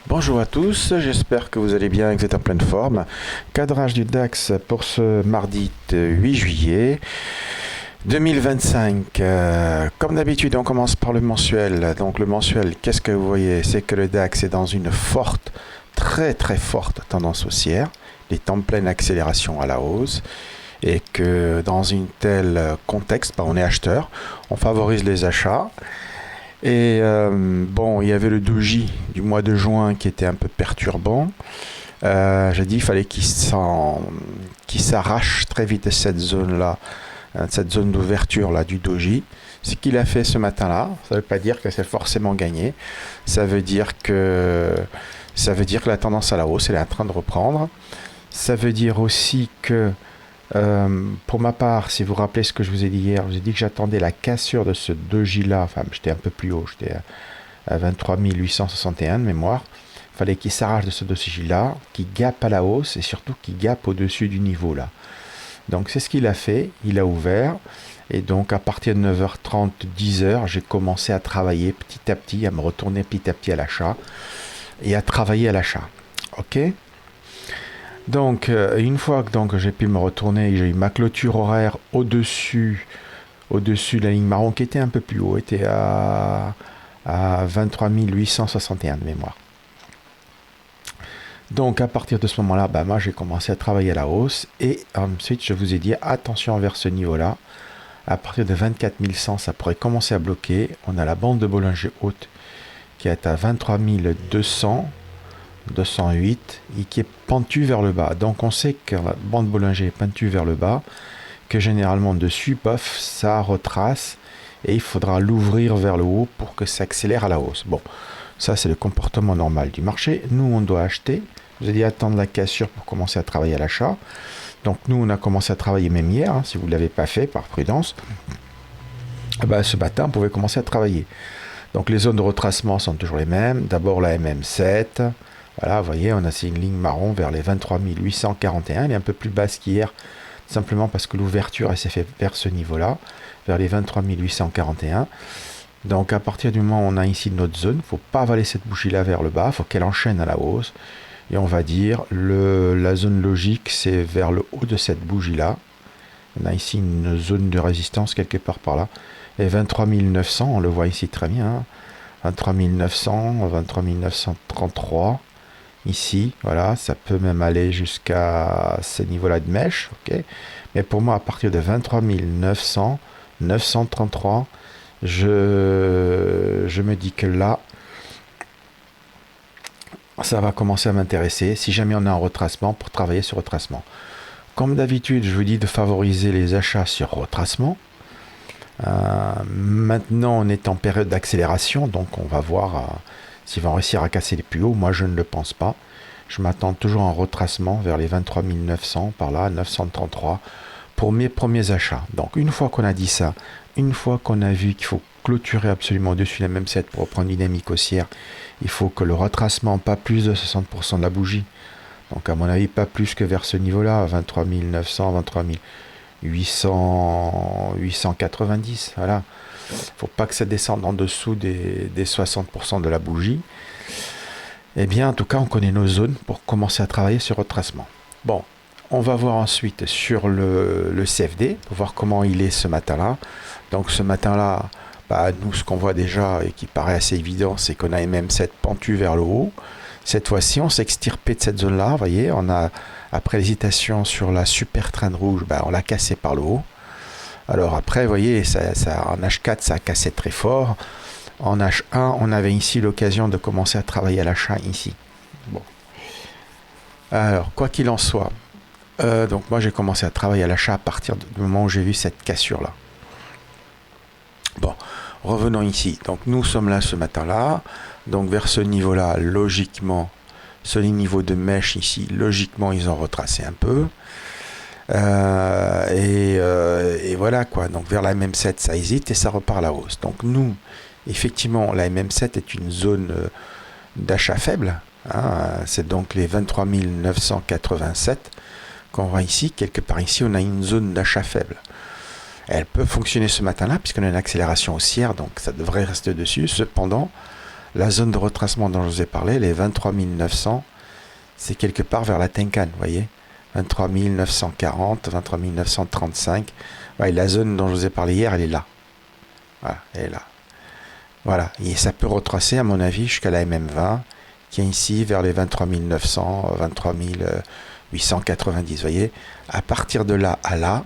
Bonjour à tous, j'espère que vous allez bien et que vous êtes en pleine forme. Cadrage du DAX pour ce mardi 8 juillet 2025. Comme d'habitude, on commence par le mensuel. Donc le mensuel, qu'est-ce que vous voyez? C'est que le DAX est dans une forte, très très forte tendance haussière. Il est en pleine accélération à la hausse. Et que dans une telle contexte, on est acheteur, on favorise les achats. Et bon, il y avait le doji du mois de juin qui était un peu perturbant. J'ai dit qu'il fallait qu'il s'arrache très vite de cette zone-là, de cette zone d'ouverture là du doji. Ce qu'il a fait ce matin-là, ça ne veut pas dire que c'est forcément gagné. Ça veut dire que la tendance à la hausse, elle est en train de reprendre. Ça veut dire aussi que pour ma part, si vous vous rappelez ce que je vous ai dit hier, je vous ai dit que j'attendais la cassure de ce doji-là. Enfin, j'étais un peu plus haut, j'étais à 23 861 de mémoire. Il fallait qu'il s'arrache de ce doji-là, qu'il gappe à la hausse et surtout qu'il gappe au-dessus du niveau là. Donc c'est ce qu'il a fait, il a ouvert. Et donc à partir de 9h30, 10h, j'ai commencé à travailler petit à petit, à me retourner petit à petit à l'achat et à travailler à l'achat. Ok ? Donc, une fois que j'ai pu me retourner, j'ai eu ma clôture horaire au-dessus de la ligne marron qui était un peu plus haut, était à 23 861 de mémoire. Donc, à partir de ce moment-là, moi j'ai commencé à travailler à la hausse et ensuite je vous ai dit attention vers ce niveau-là. À partir de 24 100, ça pourrait commencer à bloquer. On a la bande de Bollinger haute qui est à 23 200. 208 et qui est pentu vers le bas. Donc on sait que la bande Bollinger est pentue vers le bas, que généralement dessus, pof, ça retrace et il faudra l'ouvrir vers le haut pour que ça accélère à la hausse. Bon, ça c'est le comportement normal du marché. Nous on doit acheter. Vous allez attendre la cassure pour commencer à travailler à l'achat. Donc nous on a commencé à travailler même hier, si vous ne l'avez pas fait par prudence. Ce matin on pouvait commencer à travailler. Donc les zones de retracement sont toujours les mêmes. D'abord la MM7. Voilà, vous voyez, on a une ligne marron vers les 23 841. Elle est un peu plus basse qu'hier, simplement parce que l'ouverture s'est faite vers ce niveau-là, vers les 23 841. Donc à partir du moment où on a ici notre zone, il ne faut pas avaler cette bougie-là vers le bas, il faut qu'elle enchaîne à la hausse. Et on va dire, la zone logique, c'est vers le haut de cette bougie-là. On a ici une zone de résistance quelque part par là. Et 23 900, on le voit ici très bien. 23 900, 23 933. Ici, voilà, ça peut même aller jusqu'à ce niveau-là de mèche, ok. Mais pour moi, à partir de 23 900, 933, je me dis que là, ça va commencer à m'intéresser. Si jamais on a un retracement, pour travailler sur retracement. Comme d'habitude, je vous dis de favoriser les achats sur retracement. Maintenant, on est en période d'accélération, donc on va voir s'ils vont réussir à casser les plus hauts. Moi, je ne le pense pas. Je m'attends toujours à un retracement vers les 23 900, par là, 933, pour mes premiers achats. Donc, une fois qu'on a dit ça, une fois qu'on a vu qu'il faut clôturer absolument au-dessus de la même 7 pour reprendre une dynamique haussière, il faut que le retracement, pas plus de 60% de la bougie. Donc, à mon avis, pas plus que vers ce niveau-là, 23 900, 23 800, 890, voilà. Faut pas que ça descende en dessous des 60% de la bougie. Eh bien, en tout cas, on connaît nos zones pour commencer à travailler sur retracement. Bon, on va voir ensuite sur le CFD, pour voir comment il est ce matin-là. Donc, ce matin-là, nous, ce qu'on voit déjà et qui paraît assez évident, c'est qu'on a MM7 pentu vers le haut. Cette fois-ci, on s'est extirpé de cette zone-là. Vous voyez, on a, après l'hésitation sur la super traîne rouge, on l'a cassé par le haut. Alors après, vous voyez, en H4, ça a cassé très fort. En H1, on avait ici l'occasion de commencer à travailler à l'achat ici. Bon. Alors, quoi qu'il en soit, donc moi j'ai commencé à travailler à l'achat à partir du moment où j'ai vu cette cassure-là. Bon, revenons ici. Donc nous sommes là ce matin-là. Donc vers ce niveau-là, logiquement, ce niveau de mèche ici, logiquement, ils ont retracé un peu. Et voilà quoi. Donc vers la MM7, ça hésite et ça repart à la hausse. Donc nous, effectivement, la MM7 est une zone d'achat faible. C'est donc les 23 987 qu'on voit ici. Quelque part ici, on a une zone d'achat faible. Elle peut fonctionner ce matin-là, puisqu'on a une accélération haussière, donc ça devrait rester dessus. Cependant, La zone de retracement dont je vous ai parlé, les 23 900, c'est quelque part vers la Tenkan, vous voyez, 23 940, 23 935. Ouais, la zone dont je vous ai parlé hier, elle est là. Voilà, elle est là. Voilà, et ça peut retracer, à mon avis, jusqu'à la MM20, qui est ici vers les 23 900, 23 890. Vous voyez, à partir de là à là,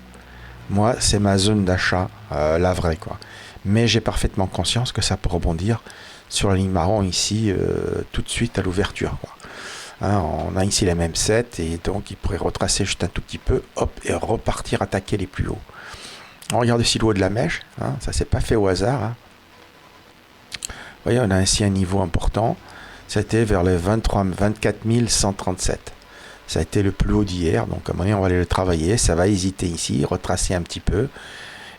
moi, c'est ma zone d'achat, la vraie, quoi. Mais j'ai parfaitement conscience que ça peut rebondir sur la ligne marron ici, tout de suite à l'ouverture, quoi. Hein, on a ici la même 7 et donc il pourrait retracer juste un tout petit peu, hop, et repartir attaquer les plus hauts. On regarde ici le haut de la mèche, hein, ça s'est pas fait au hasard. Hein. Vous voyez, on a ainsi un niveau important. C'était vers les 24 137. Ça a été le plus haut d'hier, donc à un moment donné, on va aller le travailler. Ça va hésiter ici, retracer un petit peu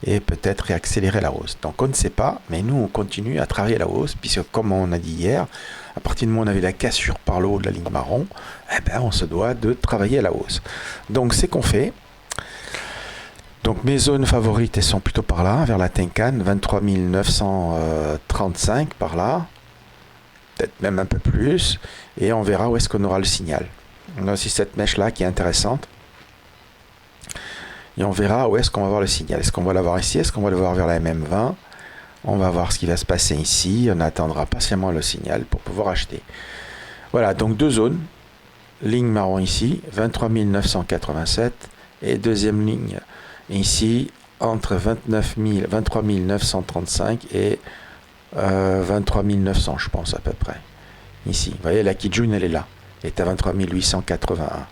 et peut-être réaccélérer la hausse. Donc on ne sait pas, mais nous on continue à travailler la hausse, puisque comme on a dit hier, à partir du moment où on avait la cassure par le haut de la ligne marron, eh ben, on se doit de travailler à la hausse. Donc c'est qu'on fait. Donc mes zones favorites, elles sont plutôt par là, vers la Tenkan, 23 935 par là, peut-être même un peu plus, et on verra où est-ce qu'on aura le signal. On a aussi cette mèche-là qui est intéressante. Et on verra où est-ce qu'on va voir le signal. Est-ce qu'on va l'avoir ici? Est-ce qu'on va le voir vers la MM20? On va voir ce qui va se passer ici. On attendra patiemment le signal pour pouvoir acheter. Voilà, donc deux zones. Ligne marron ici, 23 987. Et deuxième ligne ici, entre 23 935 et 23 900, je pense à peu près. Ici, vous voyez, la Kijun, elle est là. Elle est à 23 881.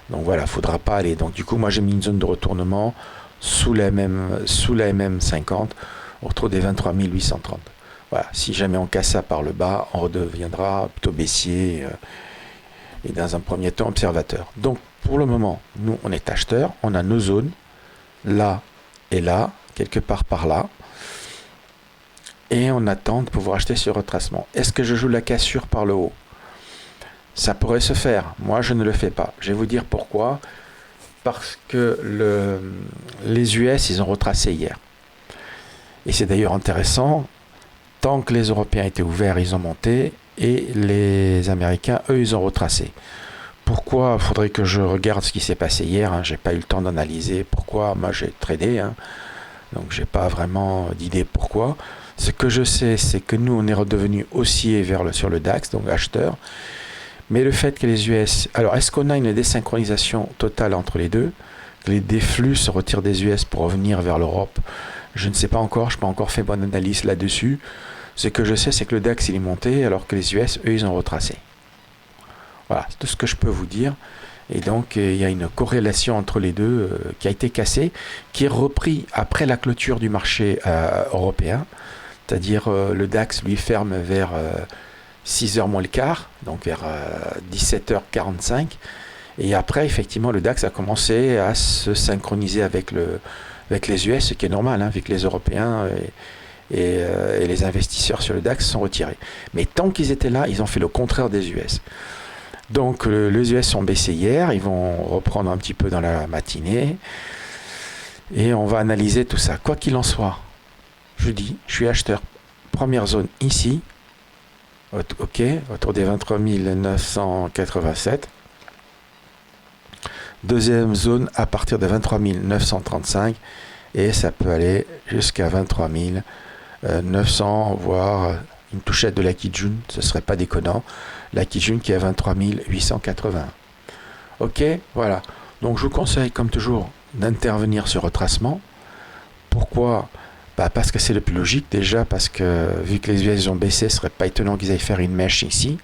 Donc voilà, il ne faudra pas aller. Donc du coup, moi j'ai mis une zone de retournement sous la MM50, autour des 23 830. Voilà, si jamais on casse ça par le bas, on redeviendra plutôt baissier et dans un premier temps observateur. Donc pour le moment, nous on est acheteurs, on a nos zones, là et là, quelque part par là, et on attend de pouvoir acheter ce retracement. Est-ce que je joue la cassure par le haut? Ça pourrait se faire. Moi, je ne le fais pas. Je vais vous dire pourquoi. Parce que les US, ils ont retracé hier. Et c'est d'ailleurs intéressant. Tant que les Européens étaient ouverts, ils ont monté. Et les Américains, eux, ils ont retracé. Pourquoi? Il faudrait que je regarde ce qui s'est passé hier. Hein. Je n'ai pas eu le temps d'analyser pourquoi. Moi, j'ai tradé. Hein. Donc, je n'ai pas vraiment d'idée pourquoi. Ce que je sais, c'est que nous, on est redevenu haussier sur le DAX, donc acheteur. Mais le fait que les US... Alors, est-ce qu'on a une désynchronisation totale entre les deux? Que les flux se retirent des US pour revenir vers l'Europe? Je ne sais pas encore, je n'ai pas encore fait bonne analyse là-dessus. Ce que je sais, c'est que le DAX, il est monté, alors que les US, eux, ils ont retracé. Voilà, c'est tout ce que je peux vous dire. Et donc, il y a une corrélation entre les deux qui a été cassée, qui est repris après la clôture du marché européen. C'est-à-dire, le DAX, lui, ferme vers... 6h moins le quart, donc vers 17h45. Et après, effectivement, le DAX a commencé à se synchroniser avec les US, ce qui est normal, hein, vu que les Européens et les investisseurs sur le DAX sont retirés. Mais tant qu'ils étaient là, ils ont fait le contraire des US. Donc, les US sont baissés hier, ils vont reprendre un petit peu dans la matinée. Et on va analyser tout ça. Quoi qu'il en soit, je dis, je suis acheteur. Première zone ici. Ok, autour des 23 987. Deuxième zone à partir de 23 935 et ça peut aller jusqu'à 23 900, voire une touchette de la Kijun, ce serait pas déconnant. La Kijun qui est à 23 881. Ok, voilà. Donc je vous conseille comme toujours d'intervenir sur retracement. Pourquoi? Parce que c'est le plus logique, déjà parce que vu que les US ont baissé, ce serait pas étonnant qu'ils aillent faire une mèche ici.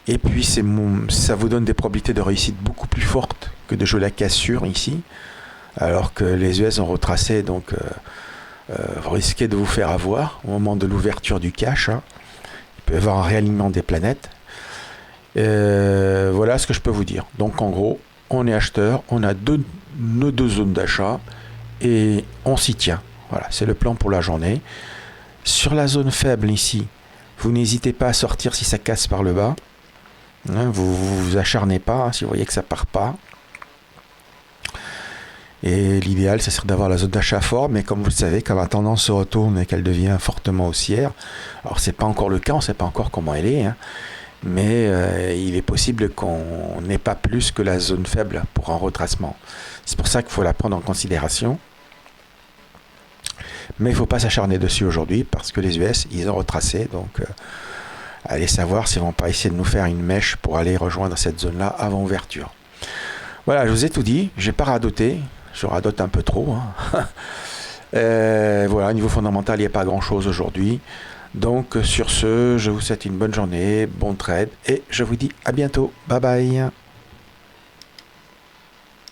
Et puis ça vous donne des probabilités de réussite beaucoup plus fortes que de jouer la cassure ici, alors que les US ont retracé, donc vous risquez de vous faire avoir au moment de l'ouverture du cash. Hein. Il peut y avoir un réalignement des planètes. Voilà ce que je peux vous dire. Donc en gros, on est acheteur, on a nos deux zones d'achat. Et on s'y tient. Voilà, c'est le plan pour la journée. Sur la zone faible ici, vous n'hésitez pas à sortir si ça casse par le bas. Hein, vous acharnez pas, hein, si vous voyez que ça part pas. Et l'idéal, ça serait d'avoir la zone d'achat fort, mais comme vous le savez, quand la tendance se retourne et qu'elle devient fortement haussière, alors c'est pas encore le cas, on ne sait pas encore comment elle est, hein, mais il est possible qu'on n'ait pas plus que la zone faible pour un retracement. C'est pour ça qu'il faut la prendre en considération. Mais il ne faut pas s'acharner dessus aujourd'hui parce que les US, ils ont retracé. Donc, allez savoir s'ils ne vont pas essayer de nous faire une mèche pour aller rejoindre cette zone-là avant ouverture. Voilà, je vous ai tout dit. Je n'ai pas radoté. Je radote un peu trop. Hein. Voilà, au niveau fondamental, il n'y a pas grand-chose aujourd'hui. Donc, sur ce, je vous souhaite une bonne journée, bon trade et je vous dis à bientôt. Bye bye.